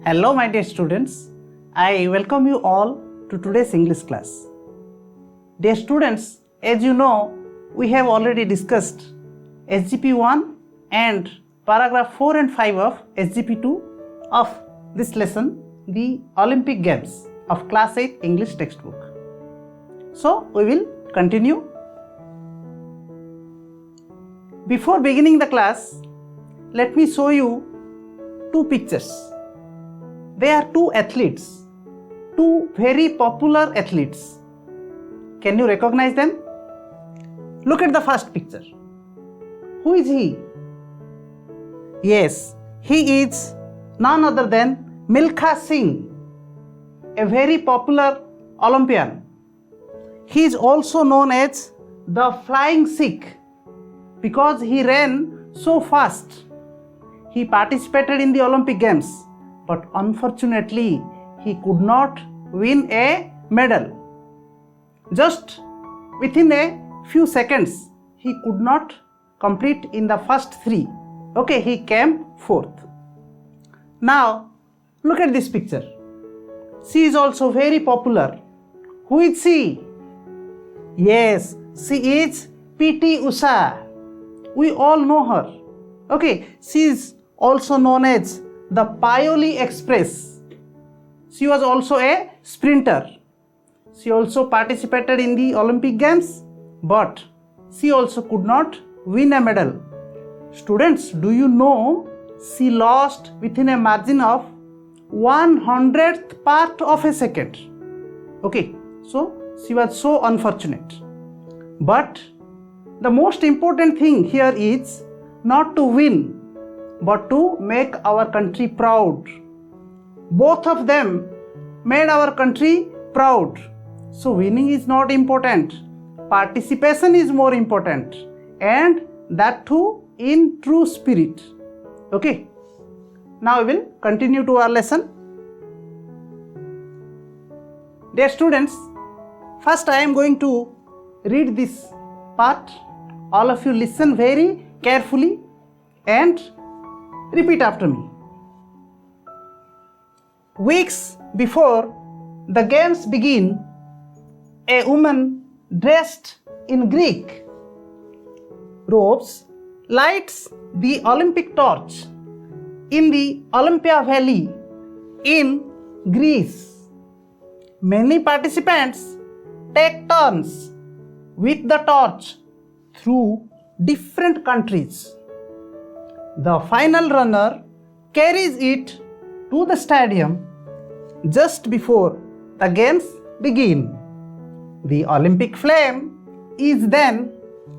Hello my dear students, I welcome you all to today's English class. Dear students, as you know, we have already discussed SGP 1 and paragraph 4 and 5 of SGP 2 of this lesson, the Olympic Games of class 8 English textbook. So we will continue. Before beginning the class, let me show you two pictures. They are two athletes, two very popular athletes. Can you recognize them? Look at the first picture. Who is he? Yes, he is none other than Milkha Singh, a very popular Olympian. He is also known as the Flying Sikh because he ran so fast. He participated in the Olympic Games, but unfortunately he could not win a medal. Just within a few seconds he could not complete in the first three. Okay, he came fourth. Now look at this picture. She is also very popular. Who is she? Yes, she is PT Usha. We all know her. Okay, she is also known as the Pioli Express. She was also a sprinter. She also participated in the Olympic Games, but she also could not win a medal. Students, do you know she lost within a margin of 100th part of a second? Okay, so she was so unfortunate. But the most important thing here is not to win, but to make our country proud. Both of them made our country proud. So winning is not important. Participation is more important, and that too in true spirit. Okay. Now we will continue to our lesson. Dear students, first I am going to read this part. All of you listen very carefully and repeat after me. Weeks before the games begin, a woman dressed in Greek robes lights the Olympic torch in the Olympia Valley in Greece. Many participants take turns with the torch through different countries. The final runner carries it to the stadium just before the games begin. The Olympic flame is then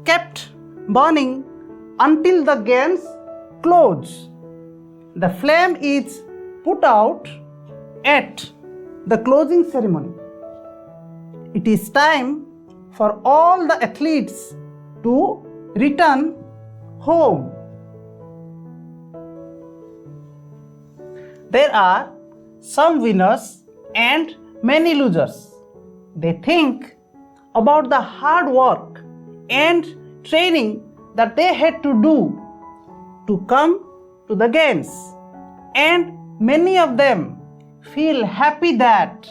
kept burning until the games close. The flame is put out at the closing ceremony. It is time for all the athletes to return home. There are some winners and many losers. They think about the hard work and training that they had to do to come to the games, and many of them feel happy that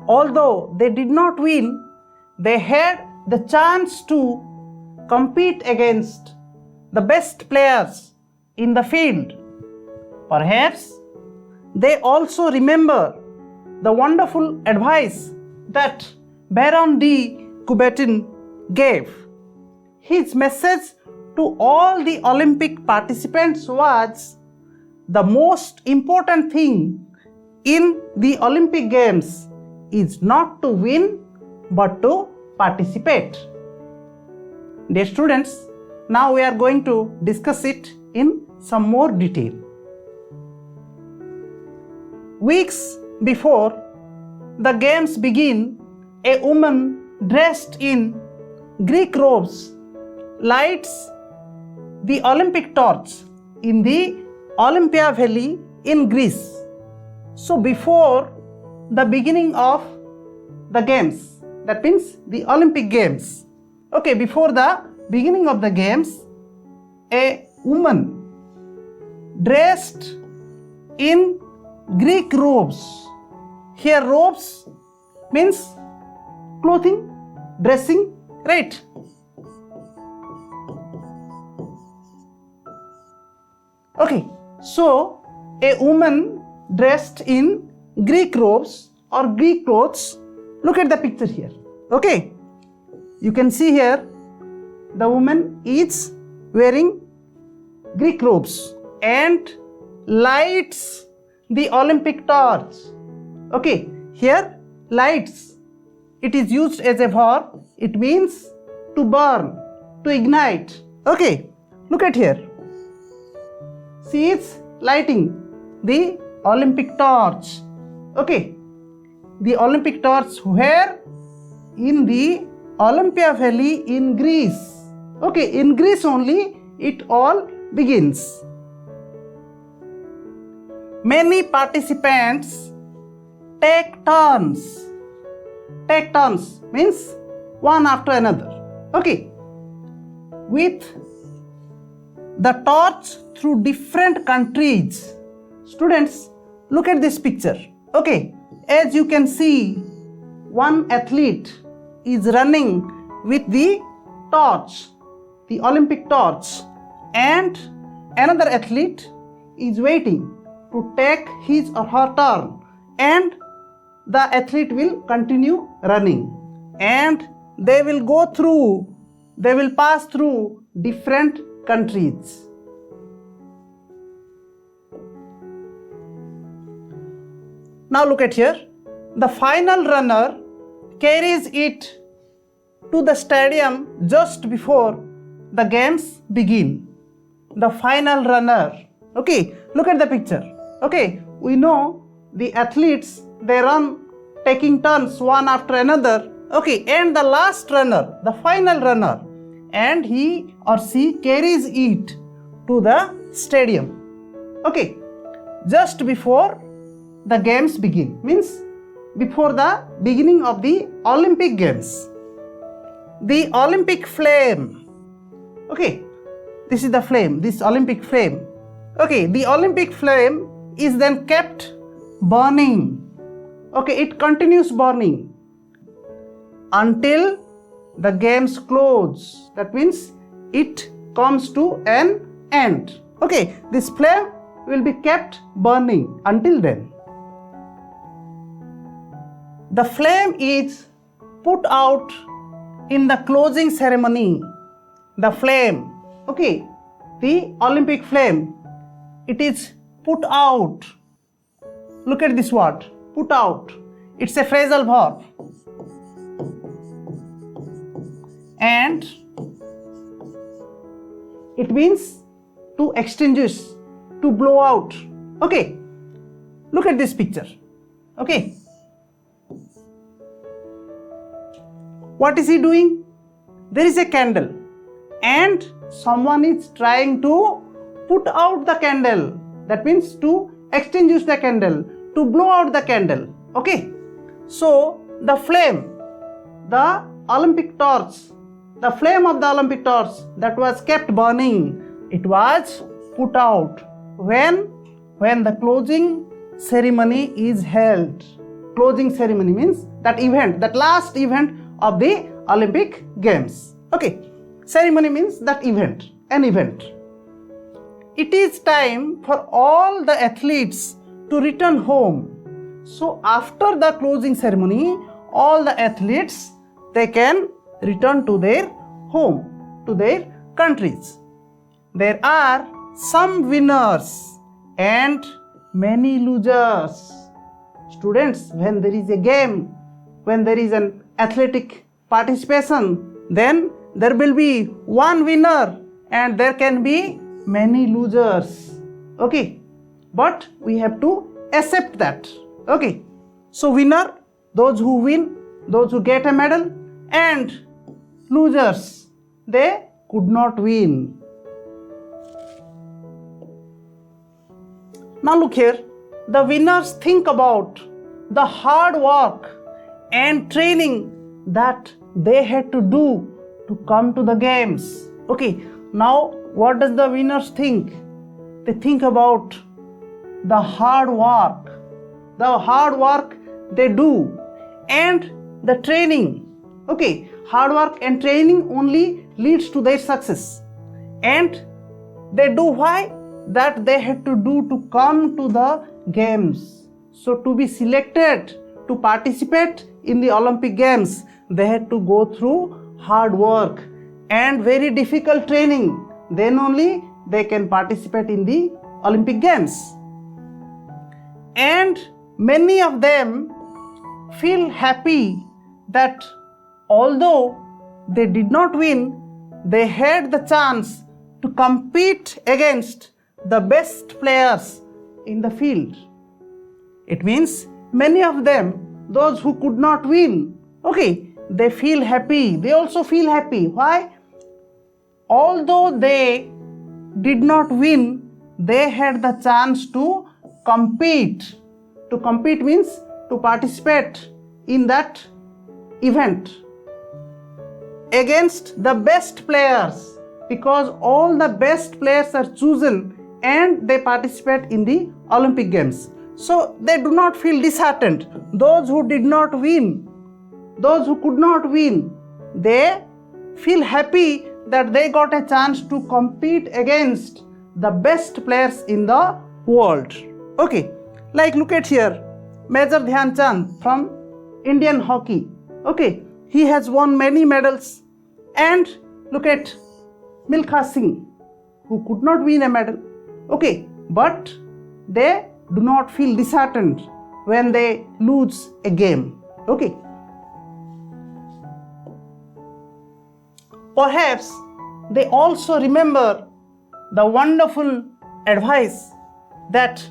although they did not win, they had the chance to compete against the best players in the field. Perhaps they also remember the wonderful advice that Baron de Coubertin gave. His message to all the Olympic participants was, the most important thing in the Olympic Games is not to win but to participate. Dear students, now we are going to discuss it in some more detail. Weeks before the games begin, a woman dressed in Greek robes lights the Olympic torch in the Olympia Valley in Greece. So before the beginning of the games, that means the Olympic Games, okay, before the beginning of the games, a woman dressed in Greek robes. Here robes means clothing, dressing, right? Okay, so a woman dressed in Greek robes or Greek clothes. Look at the picture here. Okay, you can see here the woman is wearing Greek robes and lights the Olympic torch. Okay, here lights, it is used as a verb. It means to burn, to ignite. Okay, look at here. She is lighting the Olympic torch. Okay, the Olympic torch where? In the Olympia Valley in Greece. Okay, in Greece only it all begins. Many participants take turns. Take turns means one after another. Okay, with the torch through different countries. Students, look at this picture. Okay, as you can see, one athlete is running with the torch, the Olympic torch, and another athlete is waiting to take his or her turn, and the athlete will continue running, and they will pass through different countries. Now look at here. The final runner carries it to the stadium just before the games begin. The final runner. Okay, look at the picture. Okay, we know the athletes, they run taking turns one after another. Okay, and the last runner, the final runner, and he or she carries it to the stadium. Okay, just before the games begin, means before the beginning of the Olympic Games. The Olympic flame. Okay, this is the flame, this Olympic flame. Okay, the Olympic flame is then kept burning. Okay, it continues burning until the games close. That means it comes to an end. Okay, this flame will be kept burning until then. The flame is put out in the closing ceremony. The flame, okay, the Olympic flame, it is put out. Look at this word, put out. It's a phrasal verb. And it means to extinguish, to blow out. Okay, look at this picture. Okay, what is he doing? There is a candle and someone is trying to put out the candle. That means to extinguish the candle, to blow out the candle. Okay, so the flame, the Olympic torch, the flame of the Olympic torch that was kept burning, it was put out when the closing ceremony is held. Closing ceremony means that event, that last event of the Olympic Games. Okay, ceremony means that event, an event. It is time for all the athletes to return home. So after the closing ceremony, all the athletes, they can return to their home, to their countries. There are some winners and many losers. Students, when there is a game, when there is an athletic participation, then there will be one winner and there can be many losers. Okay, but we have to accept that. Okay, so winner, those who win, those who get a medal, and losers, they could not win. Now look here, the winners think about the hard work and training that they had to do to come to the games. Okay, now what does the winners think? They think about the hard work the hard work they do, and the training. Okay, hard work and training only leads to their success. And they do why? That they had to do to come to the games. So to be selected to participate in the Olympic Games, they had to go through hard work and very difficult training. Then only they can participate in the Olympic Games. And many of them feel happy that although they did not win, they had the chance to compete against the best players in the field. It means many of them, those who could not win, okay, they feel happy. They also feel happy. Why? Although they did not win, they had the chance to compete. To compete means to participate in that event against the best players, because all the best players are chosen and they participate in the Olympic Games. So they do not feel disheartened. Those who did not win, those who could not win, they feel happy that they got a chance to compete against the best players in the world. Okay, like look at here, Major Dhyan Chand from Indian hockey. Okay, he has won many medals. And look at Milkha Singh, who could not win a medal. Okay, but they do not feel disheartened when they lose a game. Okay. Perhaps they also remember the wonderful advice that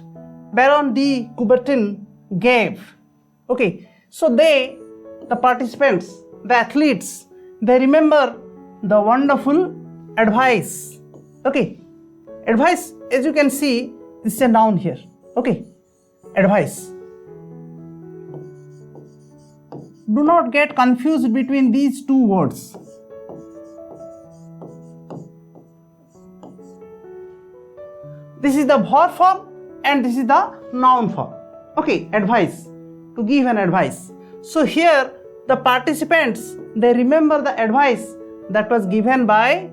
Baron de Coubertin gave. Okay, so they, the participants, the athletes, they remember the wonderful advice. Okay, advice, as you can see, this is a noun here. Okay, advice. Do not get confused between these two words. This is the verb form and this is the noun form. Okay, advice, to give an advice. So here the participants, they remember the advice that was given by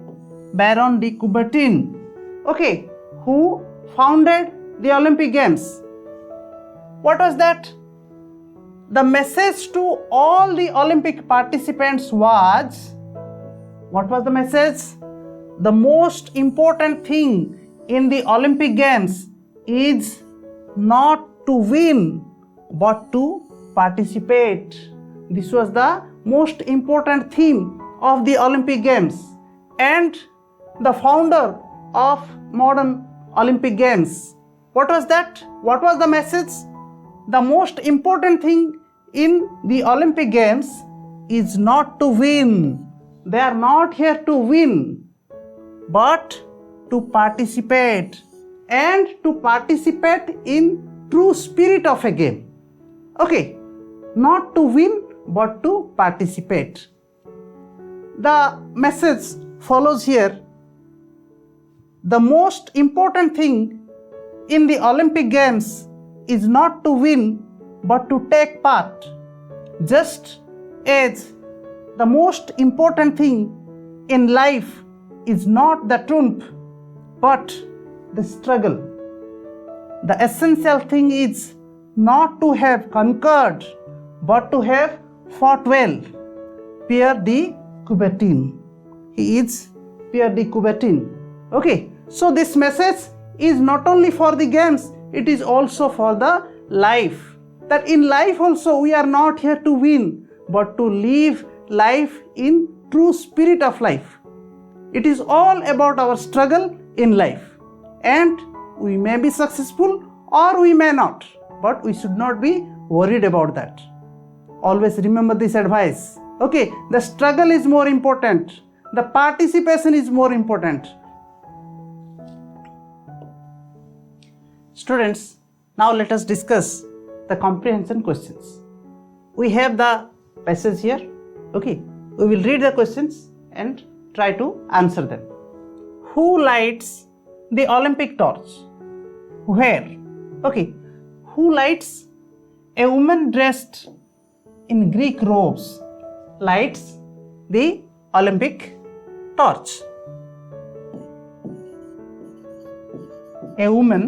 Baron de Coubertin, okay, who founded the Olympic Games. What was that? The message to all the Olympic participants was, what was the message? The most important thing in the Olympic Games is not to win but to participate. This was the most important theme of the Olympic Games. And the founder of modern Olympic Games, what was that? What was the message? The most important thing in the Olympic Games is not to win. They are not here to win, but to participate, and to participate in true spirit of a game. Okay, not to win but to participate. The message follows here. The most important thing in the Olympic Games is not to win but to take part, just as the most important thing in life is not the triumph but the struggle. The essential thing is not to have conquered but to have fought well. Pierre de Coubertin. He is Pierre de Coubertin. Okay, so this message is not only for the games, it is also for the life. That in life also we are not here to win but to live life in true spirit of life. It is all about our struggle in life, and we may be successful or we may not, but we should not be worried about that. Always remember this advice. Okay, the struggle is more important, the participation is more important. Students, now let us discuss the comprehension questions. We have the passage here. Okay, we will read the questions and try to answer them. Who lights the Olympic torch? Where? Okay, who lights A woman dressed in Greek robes lights the Olympic torch. A woman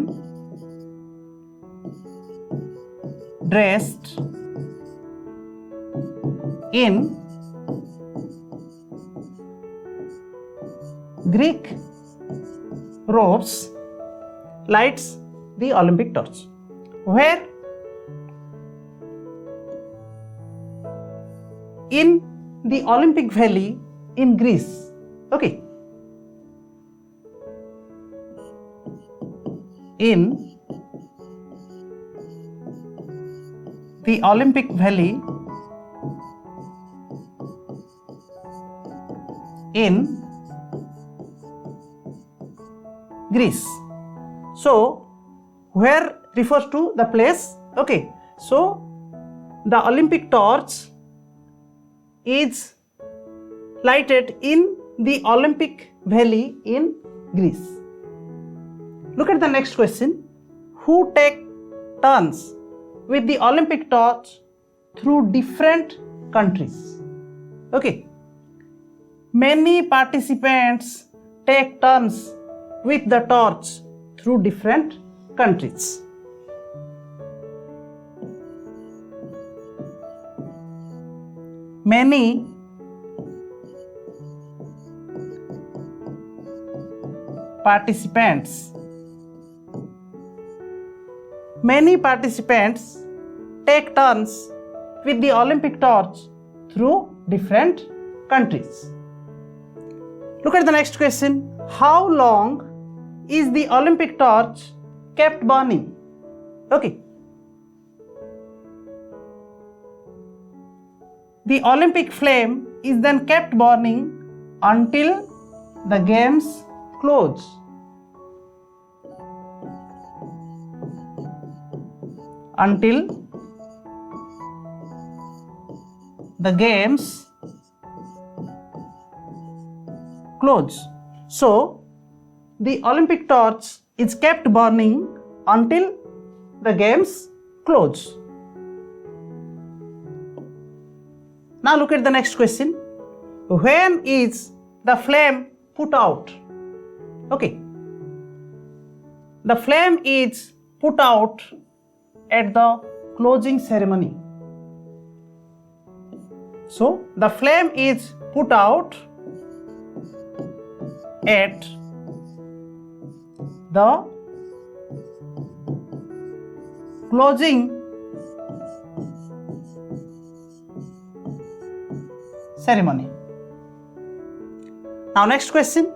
dressed in Greek robes lights the Olympic torch. Where? In the Olympic Valley in Greece. Okay. In the Olympic Valley in Greece. So, where refers to the place. Okay. So, the Olympic torch is lighted in the Olympic Valley in Greece. Look at the next question. Who take turns with the Olympic torch through different countries? Okay. Many participants take turns with the torch through different countries. Many participants take turns with the Olympic torch through different countries. Look at the next question. How long is the Olympic torch kept burning? Okay. The Olympic flame is then kept burning until the games close. Until the games close. So, the Olympic torch is kept burning until the games close. Now look at the next question. When is the flame put out? Okay. The flame is put out at the closing ceremony. So, the flame is put out at the closing ceremony. Now next question.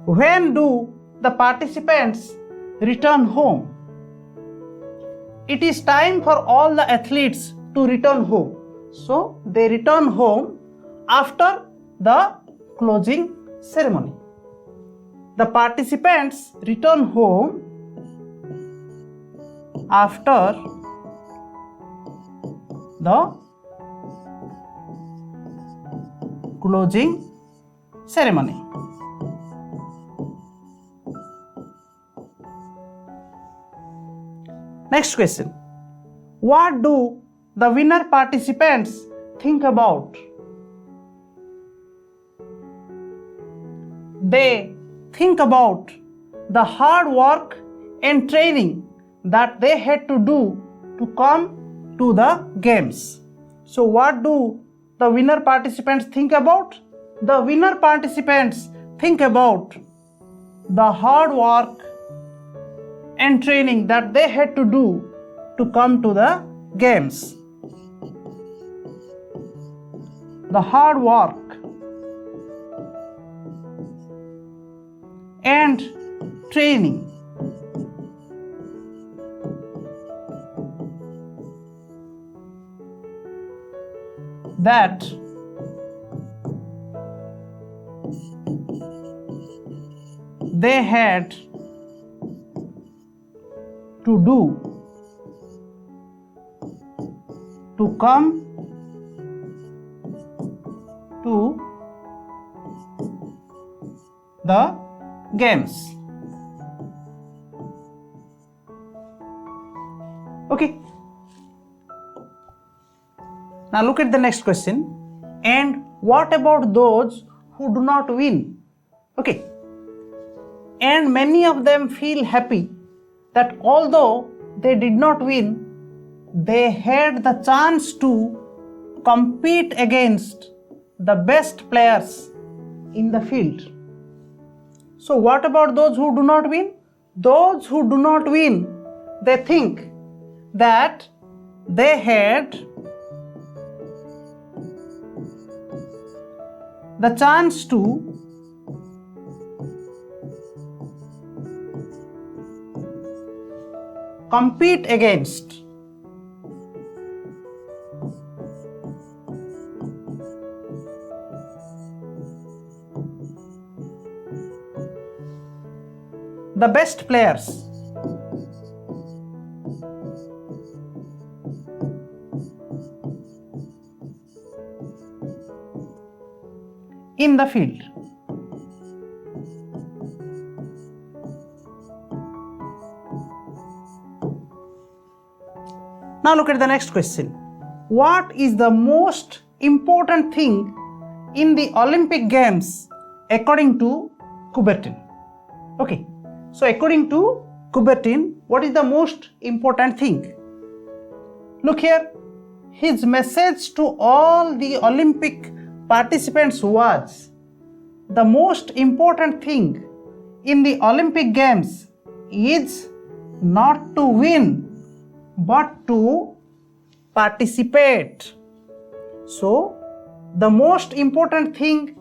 When do the participants return home? It is time for all the athletes to return home. So they return home after the closing ceremony. The participants return home after the closing ceremony. Next question. What do the winner participants think about? They think about the hard work and training that they had to do to come to the games. So what do the winner participants think about? The winner participants think about the hard work and training that they had to do to come to the games. The hard work and training that they had to do to come to the games. Okay. Now look at the next question. And what about those who do not win? Okay. And many of them feel happy that although they did not win, they had the chance to compete against the best players in the field. So what about those who do not win? Those who do not win, they think that they had the chance to compete against the best players in the field. Now look at the next question. What is the most important thing in the Olympic Games according to Coubertin? Okay, so according to Coubertin, what is the most important thing? Look here, his message to all the Olympic participants was, the most important thing in the Olympic Games is not to win but to participate. So the most important thing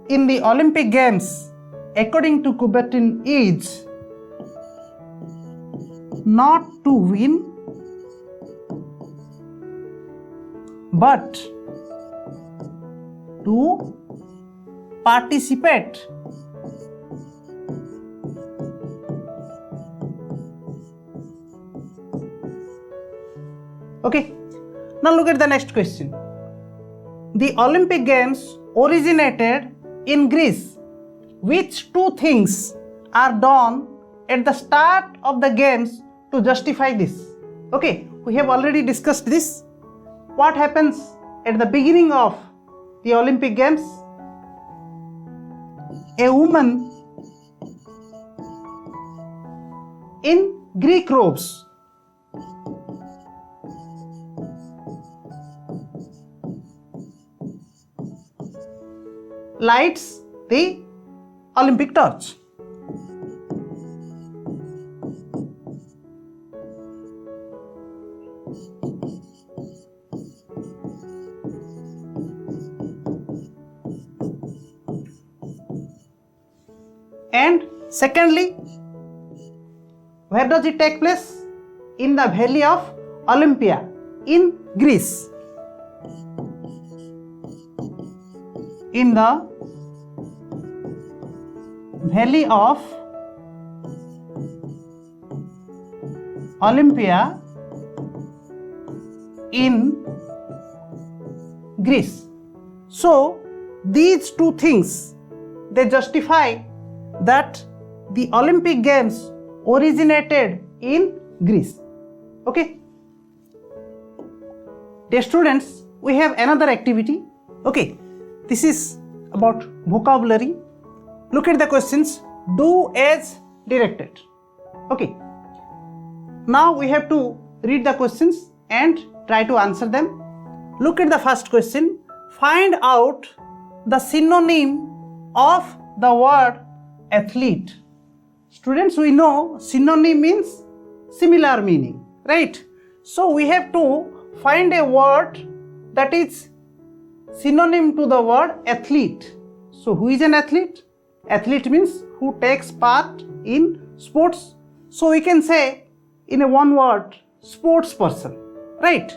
in the Olympic Games according to Coubertin is not to win but to participate. Okay, now look at the next question. The Olympic Games originated in Greece. Which two things are done at the start of the games to justify this? Okay, we have already discussed this. What happens at the beginning of the Olympic Games? A woman in Greek robes lights the Olympic torch. And secondly, where does it take place? In the Valley of Olympia in Greece. In the Valley of Olympia in Greece. So these two things, they justify that the Olympic Games originated in Greece. Okay. Dear students, we have another activity. Okay, this is about vocabulary. Look at the questions. Do as directed. Okay. Now we have to read the questions and try to answer them. Look at the first question. Find out the synonym of the word athlete. Students, we know synonym means similar meaning, right? So we have to find a word that is synonym to the word athlete. So who is an athlete? Athlete means who takes part in sports. So we can say in a one word, sports person, right?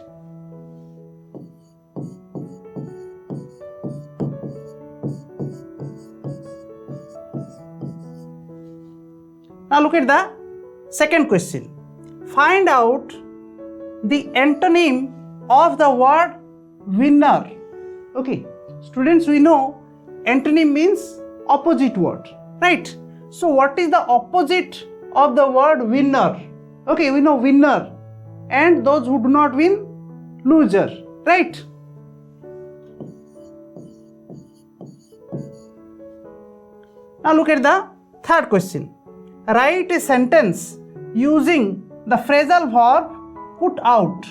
Now look at the second question. Find out the antonym of the word winner. Okay, students, we know antonym means opposite word, right? So what is the opposite of the word winner? Okay, we know winner, and those who do not win, loser, right? Now look at the third question. Write a sentence using the phrasal verb put out.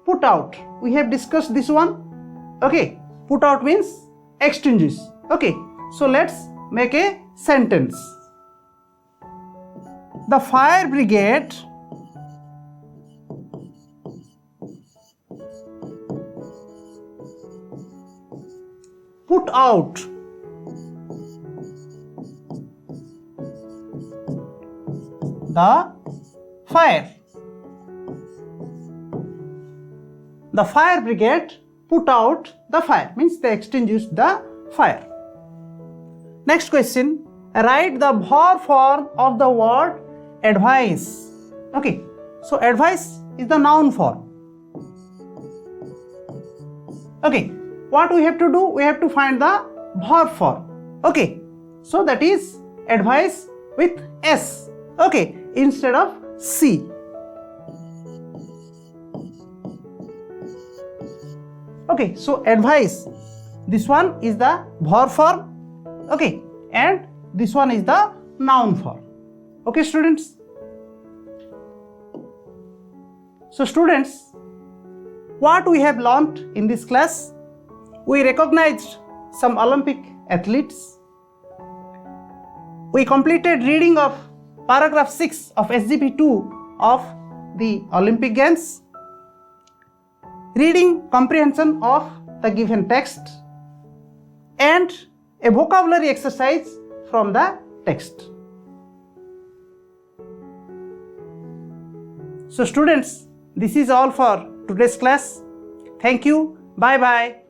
Put out. We have discussed this one. Okay. Put out means extinguish. Okay. So let's make a sentence. The fire brigade put out the fire. The fire brigade put out the fire means they extinguished the fire. Next question. Write the verb form of the word advice. Okay. So advice is the noun form. Okay. What we have to do? We have to find the verb form. Okay. So that is advice with S. Okay. Instead of C. Okay. So advice. This one is the verb form. Okay. And this one is the noun form. Okay, students. So students, what we have learnt in this class? We recognized some Olympic athletes. We completed reading of paragraph 6 of SGP 2 of the Olympic Games. Reading comprehension of the given text and a vocabulary exercise from the text. So students, this is all for today's class. Thank you. Bye bye.